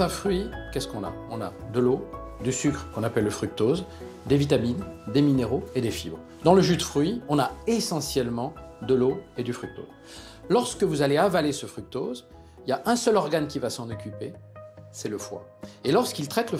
Dans un fruit, qu'est-ce qu'on a? On a de l'eau, du sucre qu'on appelle le fructose, des vitamines, des minéraux et des fibres. Dans le jus de fruits, on a essentiellement de l'eau et du fructose. Lorsque vous allez avaler ce fructose, il y a un seul organe qui va s'en occuper, c'est le foie. Et lorsqu'il traite le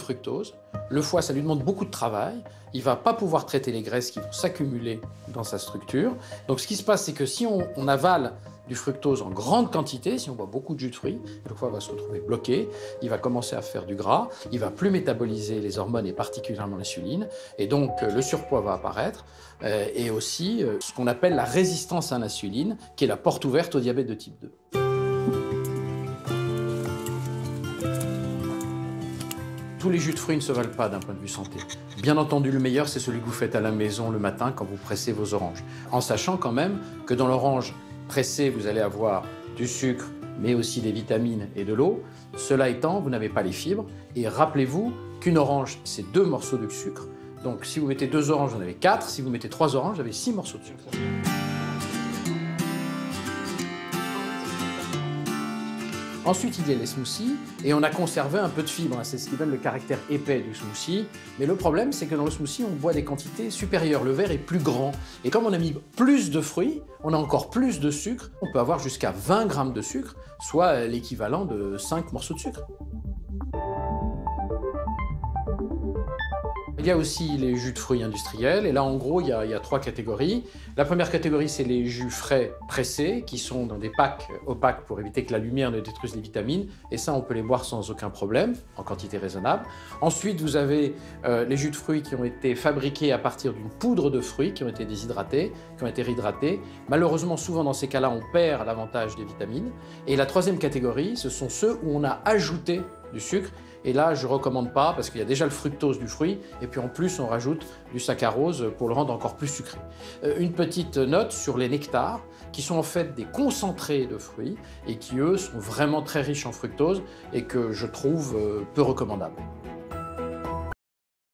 foie, ça lui demande beaucoup de travail. Il ne va pas pouvoir traiter les graisses qui vont s'accumuler dans sa structure. Donc ce qui se passe, c'est que si on avale du fructose en grande quantité, si on boit beaucoup de jus de fruits, le foie va se retrouver bloqué, il va commencer à faire du gras, il va plus métaboliser les hormones et particulièrement l'insuline, et donc le surpoids va apparaître, et aussi ce qu'on appelle la résistance à l'insuline, qui est la porte ouverte au diabète de type 2. Tous les jus de fruits ne se valent pas d'un point de vue santé. Bien entendu, le meilleur, c'est celui que vous faites à la maison le matin quand vous pressez vos oranges. En sachant quand même que dans l'orange pressée, vous allez avoir du sucre, mais aussi des vitamines et de l'eau. Cela étant, vous n'avez pas les fibres. Et rappelez-vous qu'une orange, c'est 2 morceaux de sucre. Donc si vous mettez 2 oranges, vous en avez 4. Si vous mettez 3 oranges, vous avez 6 morceaux de sucre. Ensuite, il y a les smoothies, et on a conservé un peu de fibres. C'est ce qui donne le caractère épais du smoothie. Mais le problème, c'est que dans le smoothie, on boit des quantités supérieures. Le verre est plus grand. Et comme on a mis plus de fruits, on a encore plus de sucre. On peut avoir jusqu'à 20 grammes de sucre, soit l'équivalent de 5 morceaux de sucre. Il y a aussi les jus de fruits industriels, et là en gros il y a 3 catégories. La première catégorie, c'est les jus frais pressés, qui sont dans des packs opaques pour éviter que la lumière ne détruise les vitamines, et ça on peut les boire sans aucun problème, en quantité raisonnable. Ensuite vous avez les jus de fruits qui ont été fabriqués à partir d'une poudre de fruits, qui ont été déshydratés, qui ont été réhydratés. Malheureusement, souvent dans ces cas-là, on perd l'avantage des vitamines. Et la troisième catégorie, ce sont ceux où on a ajouté du sucre. Et là, je ne recommande pas parce qu'il y a déjà le fructose du fruit et puis en plus, on rajoute du saccharose pour le rendre encore plus sucré. Une petite note sur les nectars qui sont en fait des concentrés de fruits et qui, eux, sont vraiment très riches en fructose et que je trouve peu recommandables.